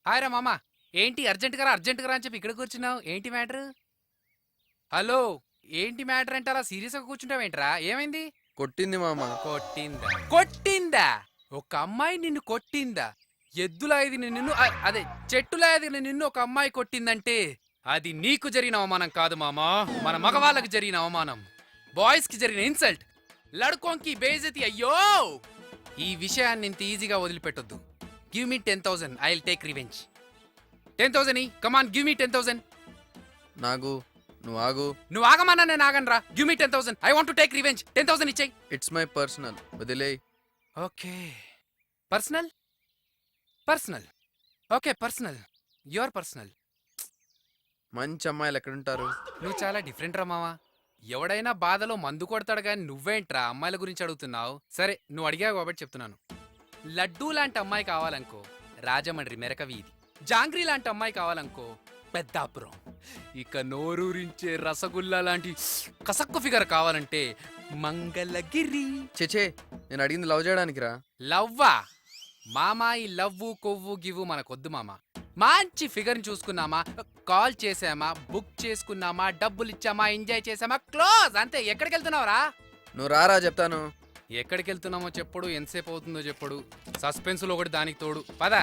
Hi రా మామ. ఏంటి అర్జెంట్ గా అని చెప్పి ఇక్కడ కూర్చున్నావు? ఏంటి మ్యాటర్? హలో, ఏంటి మ్యాటర్ అంటే అలా సీరియస్ గా కూర్చుంటావేంట్రా? ఏమైంది? కొట్టింది మామ. కొట్టిందా? ఒక అమ్మాయి నిన్ను కొట్టిందా? ఎద్దులా ఎదిగిన నిన్ను అదే చెట్టులా ఎదిగిన నిన్ను ఒక అమ్మాయి కొట్టిందంటే అది నీకు జరిగిన అవమానం కాదు మామా, మన మగవాళ్ళకి జరిగిన అవమానం, బాయ్స్ కి జరిగిన ఇన్సల్ట్, లడుకోంకి బేజతి. అయ్యో, ఈ విషయాన్ని ఇంత ఈజీగా వదిలిపెట్టొద్దు. Give me 10,000, I will take revenge. 10,000 come on, give me 10,000. Nagu నువ్వు ఆగు. నువ్వు ఆగమన్నా నేను ఆగనరా. Give me 10,000, I want to take revenge. 10,000 ఇచ్చేయి. ఇట్స్ మై పర్సనల్, వదిలే. Okay, personal personal. Okay personal, your personal. మంచి అమ్మాయిలు ఎక్కడుంటారు? నువ్వు చాలా డిఫరెంట్ రా మావా. ఎవడైనా బాధలో మందు కొడతాడు కానీ నువ్వేంట్రా అమ్మాయిల గురించి అడుగుతున్నావు? సరే, నువ్వు అడిగావు కాబట్టి చెప్తున్నాను. లడ్డూ లాంటి అమ్మాయి కావాలనుకో, రాజమండ్రి మెరక వీధి. జాంగ్రీ లాంటి అమ్మాయి కావాలనుకో, పెద్దాపురం. ఇక నోరూరించే రసగుల్లా లాంటి కసక్కు ఫిగర్ కావాలంటే మంగళగిరి. చెచే, నేను అడిగింది లవ్ చేయడానికి రా. లవ్వా మామా? ఈ లవ్వు కొవ్వు గివ్వు మనకొద్దు మామా. మంచి ఫిగర్ని చూసుకున్నామా, కాల్ చేసామా, బుక్ చేసుకున్నామా, డబ్బులు ఇచ్చామా, ఎంజాయ్ చేసామా, క్లోజ్ అంతే. ఎక్కడికి వెళ్తున్నావురా? నువ్వు రారా చెప్తాను. ఎక్కడికి వెళ్తున్నామో చెప్పుడు, ఎంతసేపు అవుతుందో చెప్పుడు. సస్పెన్స్లో ఒకటి దానికి తోడు. పద.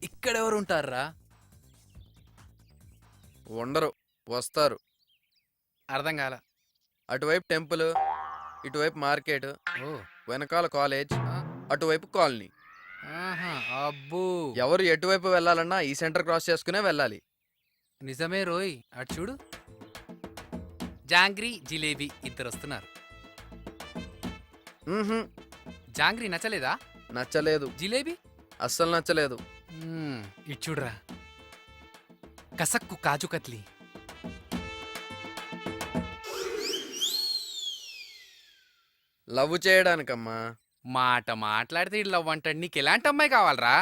ఇక్కడెవరు ఉంటారా? ఉండరు, వస్తారు. అర్థం కాల. అటువైపు టెంపుల్, ఇటువైపు మార్కెట్, ఓ, వెనకాల కాలేజ్, అటువైపు కాలనీ. ఆహా, అబ్బో, ఎవరు ఎటువైపు వెళ్ళాలన్నా ఈ సెంటర్ క్రాస్ చేసుకునే వెళ్ళాలి. నిజమే రోయ్. అటు చూడు, జాంగ్రీ జిలేబీ ఇద్దరు వస్తున్నారు. మ్హూ, జాంగ్రీ నచ్చలేదా? నచ్చలేదు. జిలేబీ అస్సలు నచ్చలేదు. ఇటు చూడరా, కసక్కు కాజు కత్లీ. లవ్ చేయడానికమ్మా. మాట మాట్లాడితే ఇట్లా వంటాడు. నీకు ఎలాంటి అమ్మాయి కావాలరా?